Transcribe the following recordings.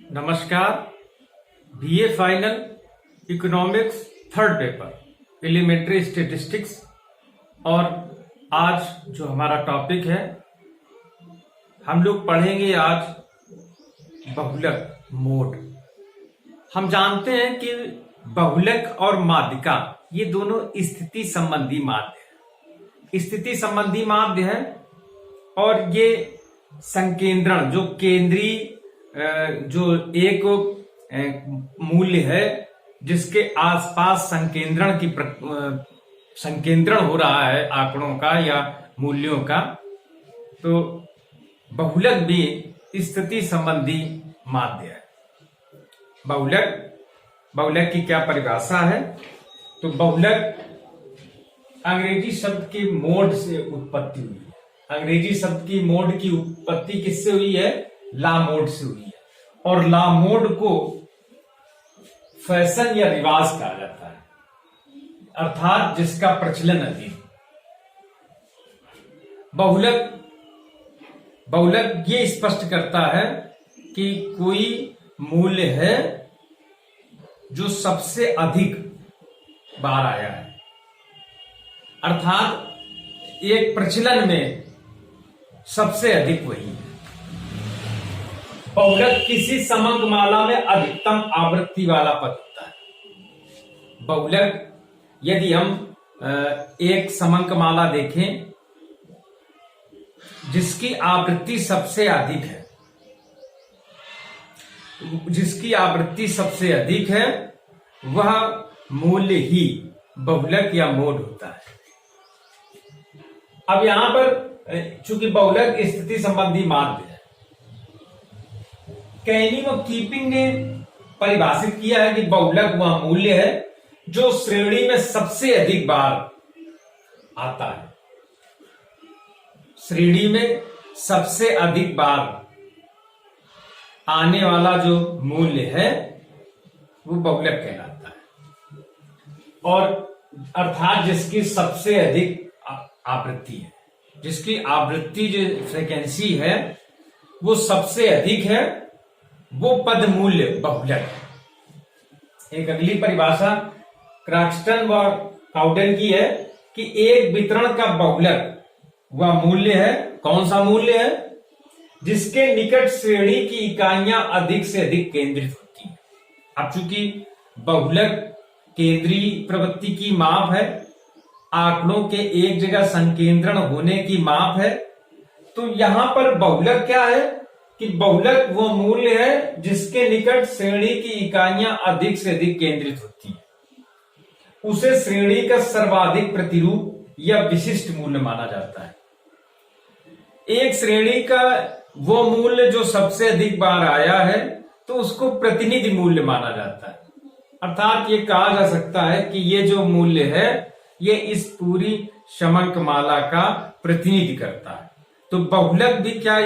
नमस्कार। BA final economics third paper elementary statistics. और आज जो हमारा टॉपिक है, हम लोग पढ़ेंगे आज बहुलक मोड। हम जानते हैं कि बहुलक और माध्यिका ये दोनों स्थिति संबंधी माध्य है। स्थिति संबंधी माध्य है और ये संकेंद्रण जो केंद्रीय जो एक मूल्य है जिसके आसपास संकेंद्रण हो रहा है आंकड़ों का या मूल्यों का, तो बहुलक भी स्थिति संबंधी माध्य है। बहुलक की क्या परिभाषा है? तो बहुलक अंग्रेजी शब्द के मोड से उत्पत्ति हुई है। अंग्रेजी शब्द की मोड की उत्पत्ति किससे हुई है? ला मोड से हुई है। और ला मोड को फैशन या रिवाज कहा जाता है, अर्थात जिसका प्रचलन अधिक। बहुलक ये स्पष्ट करता है कि कोई मूल्य है जो सबसे अधिक बार आया है, अर्थात एक प्रचलन में सबसे अधिक वही है। बहुलक किसी समंक माला में अधिकतम आवृत्ति वाला पद होता है। बहुलक यदि हम एक समंक माला देखें जिसकी आवृत्ति सबसे अधिक है, वह मूल्य ही बहुलक या मोड होता है। अब यहां पर चूंकि बहुलक स्थिति संबंधी माध्य है, कैनिंग और कीपिंग ने परिभाषित किया है कि बहुलक वह मूल्य है जो श्रेणी में सबसे अधिक बार आता है। श्रेणी में सबसे अधिक बार आने वाला जो मूल्य है वो बहुलक कहलाता है, और अर्थात जिसकी सबसे अधिक आवृत्ति है, जिसकी आवृत्ति जो फ्रीक्वेंसी है वो सबसे अधिक है, वो पद मूल्य बहुलक है। एक अगली परिभाषा क्रॉक्सटन व काउडेन की है कि एक वितरण का बहुलक वह मूल्य है। कौन सा मूल्य है? जिसके निकट श्रेणी की इकाइयां अधिक से अधिक केंद्रित होती हैं। अब चूंकि बहुलक केंद्रीय प्रवृत्ति की माप है, आंकड़ों के एक जगह संकेंद्रण होने की माप है, तो यहां पर बहुलक क्या है कि बहुलक वो मूल्य है जिसके निकट श्रेणी की इकाइयां अधिक से अधिक केंद्रित होती हैं। उसे श्रेणी का सर्वाधिक प्रतिरूप या विशिष्ट मूल्य माना जाता है। एक श्रेणी का वो मूल्य जो सबसे अधिक बार आया है तो उसको प्रतिनिधि मूल्य माना जाता है। अर्थात ये कहा जा सकता है कि ये जो मूल्य है ये इस पूरी समंक माला का प्रतिनिधि करता है। तो बहुलक भी क्या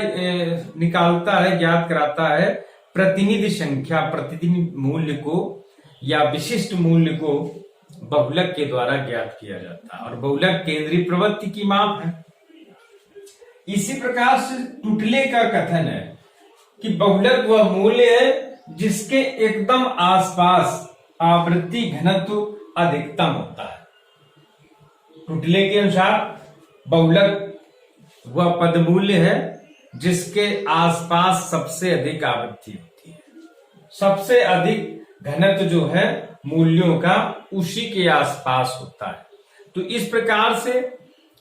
निकालता है, ज्ञात कराता है? प्रतिनिधि संख्या, प्रतिनिधि मूल्य को या विशिष्ट मूल्य को बहुलक के द्वारा ज्ञात किया जाता है, और बहुलक केंद्रीय प्रवृत्ति की माप है। इसी प्रकार से टुटले का कथन है कि बहुलक वह मूल्य है जिसके एकदम आसपास आवृत्ति घनत्व अधिकतम होता है। टुटले के अनुसार बहुलक वह पद मूल्य है जिसके आसपास सबसे अधिक आवृत्ति होती है। सबसे अधिक घनत्व जो है मूल्यों का उसी के आसपास होता है। तो इस प्रकार से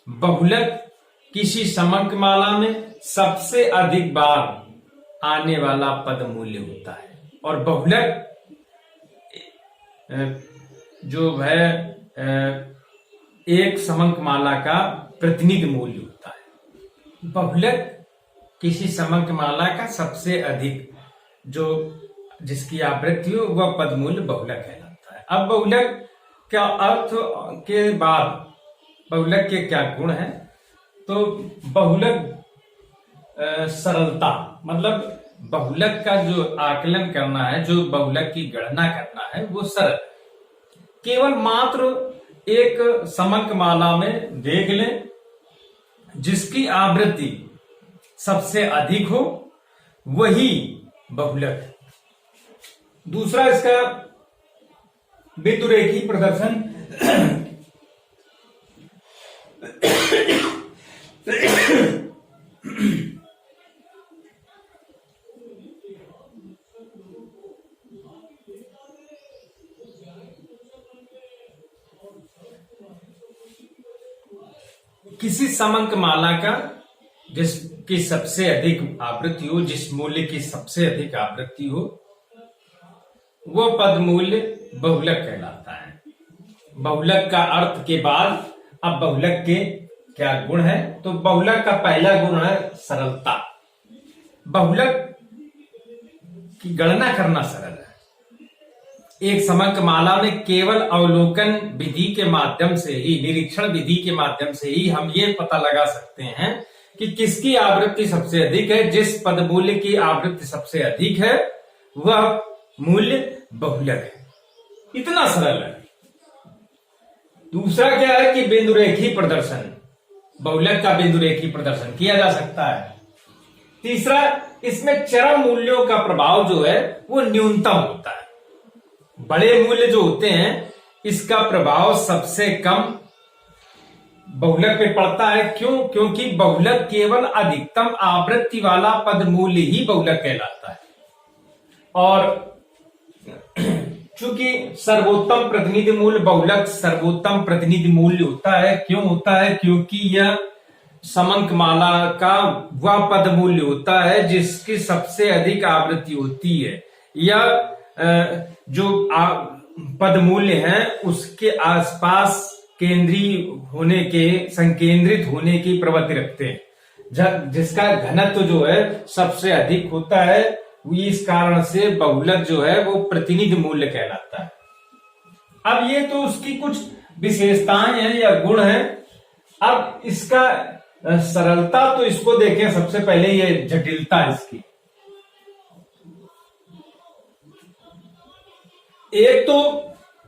बहुलक किसी समंक माला में सबसे अधिक बार आने वाला पद मूल्य होता है, और बहुलक जो है एक समंक माला का प्रतिनिधि मूल्य होता है। बहुलक किसी समंक माला का सबसे अधिक जो जिसकी आवृत्ति हो वह पद मूल्य बहुलक कहलाता है। अब बहुलक का अर्थ के बाद बहुलक के क्या गुण हैं? तो बहुलक सरलता, मतलब बहुलक का जो आकलन करना है, जो बहुलक की गणना करना है वो सरल। केवल मात्र एक समंक माला में देख लें जिसकी आवृत्ति सबसे अधिक हो वही बहुलक दूसरा इसका बिंदु रेखी प्रदर्शन किसी समंक माला का जिसकी सबसे अधिक आवृत्ति हो, जिस मूल्य की सबसे अधिक आवृत्ति हो, वो पद मूल्य बहुलक कहलाता है। बहुलक का अर्थ के बाद अब बहुलक के क्या गुण है, तो बहुलक का पहला गुण है सरलता। बहुलक की गणना करना सरल है। एक समंक माला में केवल अवलोकन विधि के माध्यम से ही, निरीक्षण विधि के माध्यम से ही हम ये पता लगा सकते हैं कि किसकी आवृत्ति सबसे अधिक है। जिस पद मूल्य की आवृत्ति सबसे अधिक है वह मूल्य बहुलक है। इतना सरल है। दूसरा क्या है कि बिंदु रेखी प्रदर्शन, बहुलक का बिंदु रेखी प्रदर्शन किया जा सकता है। तीसरा, इसमें चरम मूल्यों का प्रभाव जो है वो न्यूनतम होता है। बड़े मूल्य जो होते हैं इसका प्रभाव सबसे कम बहुलक पे पड़ता है। क्यों? क्योंकि बहुलक केवल अधिकतम आवृत्ति वाला पद मूल्य ही बहुलक कहलाता है। और चूंकि सर्वोत्तम प्रतिनिधि मूल्य बहुलक सर्वोत्तम प्रतिनिधि मूल्य होता है। क्यों होता है? क्योंकि यह समंक माला का वह पद मूल्य होता है जिसकी सबसे अधिक आवृत्ति होती है, या जो पद मूल्य है उसके आसपास केंद्रीय होने के, संकेंद्रित होने की प्रवृत्ति रखते हैं, जिसका घनत्व जो है सबसे अधिक होता है। इस कारण से बहुलक जो है वो प्रतिनिधि मूल्य कहलाता है। अब ये तो उसकी कुछ विशेषताएं हैं या गुण हैं। अब इसका सरलता, तो इसको देखें सबसे पहले, ये जटिलता इसकी। एक तो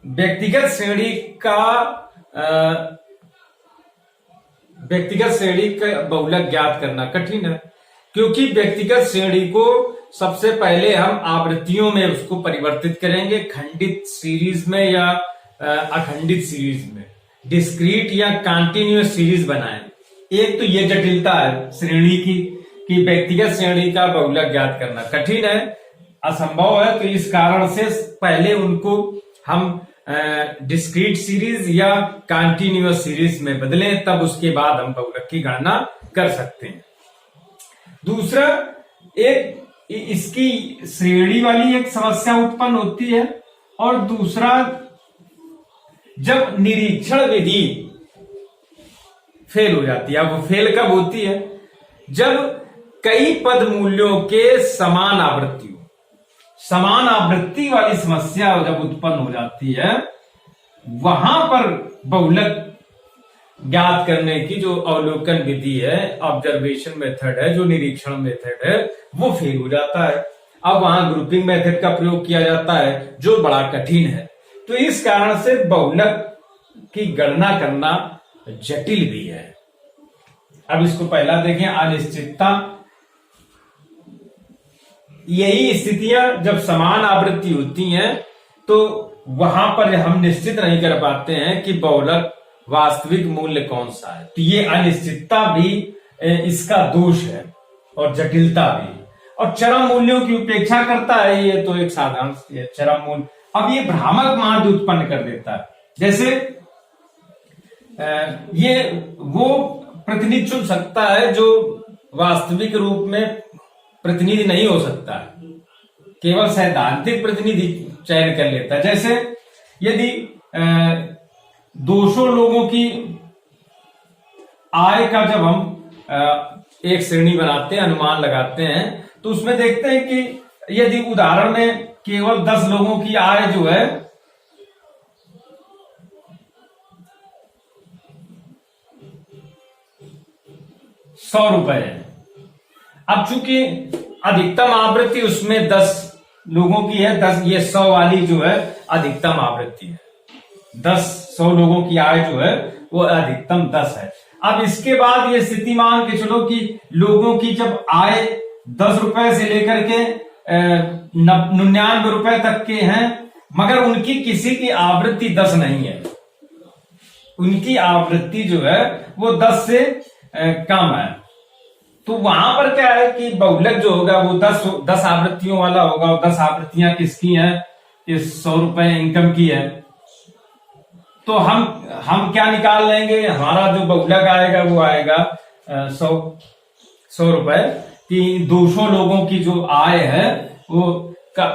व्यक्तिगत श्रेणी का बहुलक ज्ञात करना कठिन है, क्योंकि व्यक्तिगत श्रेणी को सबसे पहले हम आवृत्तियों में उसको परिवर्तित करेंगे, खंडित सीरीज में या अखंडित सीरीज में, डिस्क्रीट या कंटिन्यूअस सीरीज बनाएं। एक तो ये जटिलता है श्रेणी की कि व्यक्तिगत श्रेणी का बहुलक ज्ञात करना कठिन है, असंभव है। तो इस कारण से पहले उनको हम डिस्क्रीट सीरीज या कंटिन्यूअस सीरीज में बदलें, तब उसके बाद हम बहुलक की गणना कर सकते हैं। दूसरा, एक इसकी श्रेणी वाली एक समस्या उत्पन्न होती है, और दूसरा, जब निरीक्षण विधि फेल हो जाती है। अब वो फेल कब होती है? जब कई पद मूल्यों के समान आवृत्ति हो। समान आवृत्ति वाली समस्या जब उत्पन्न हो जाती है, वहां पर बहुलक ज्ञात करने की जो अवलोकन विधि है, ऑब्जर्वेशन मेथड है, जो निरीक्षण मेथड है, वो फेल हो जाता है। अब वहां ग्रुपिंग मेथड का प्रयोग किया जाता है, जो बड़ा कठिन है। तो इस कारण से बहुलक की गणना करना जटिल भी है। अब इसको पहला देखें, अनिश्चितता। यही स्थितियां जब समान आवृत्ति होती हैं तो वहां पर हम निश्चित नहीं कर पाते हैं कि बहुलक वास्तविक मूल्य कौन सा है। तो ये अनिश्चितता भी इसका दोष है, और जटिलता भी। और चरम मूल्यों की उपेक्षा करता है, ये तो एक साधारण चरम मूल्य। अब ये भ्रामक माध्य उत्पन्न कर देता है। जैसे ये वो प्रतिनिधि चुन सकता है जो वास्तविक रूप में प्रतिनिधि नहीं हो सकता, केवल सैद्धांतिक प्रतिनिधि चयन कर लेता है। जैसे यदि 200 लोगों की आय का जब हम एक श्रेणी बनाते हैं, अनुमान लगाते हैं, तो उसमें देखते हैं कि यदि उदाहरण में केवल 10 लोगों की आय जो है ₹100 है। अब चूंकि अधिकतम आवृत्ति उसमें 10 लोगों की है, 10, ये 100 वाली जो है अधिकतम आवृत्ति है। 100 लोगों की आय जो है वो अधिकतम 10 है। अब इसके बाद ये स्थिति मान के चलो कि लोगों की जब आय ₹10 से लेकर के 99 तक के हैं, मगर उनकी किसी की आवृत्ति 10 नहीं है। उनकी आवृत्ति जो है वो 10 से कम है। तो वहां पर क्या है कि बहुलक जो होगा वो 10 आवृत्तियों वाला होगा। और 10 आवृत्तियां किसकी हैं? ये 100 रुपए इनकम की है। तो हम क्या निकाल लेंगे? हमारा जो बहुलक आएगा वो आएगा 100 रुपए कि 200 लोगों की जो आय है वो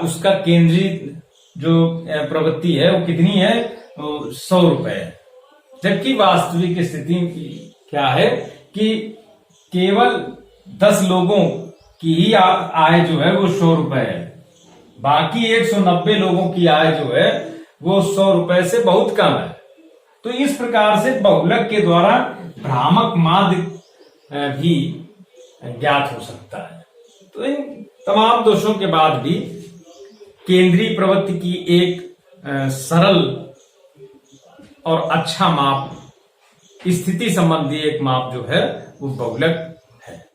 उसका केंद्रीय जो प्रवृत्ति है वो कितनी है? 100 रुपए है। जबकि वास्तविक स्थिति क्या है कि केवल 10 लोगों की ही आय जो है वो 100 रुपए है। बाकी 190 लोगों की आय जो है वो 100 रुपए से बहुत कम है। तो इस प्रकार से बहुलक के द्वारा भ्रामक माध्य भी ज्ञात हो सकता है। तो इन तमाम दोषों के बाद भी केंद्रीय प्रवृत्ति की एक सरल और अच्छा माप, स्थिति संबंधी एक माप जो है वो बहुलक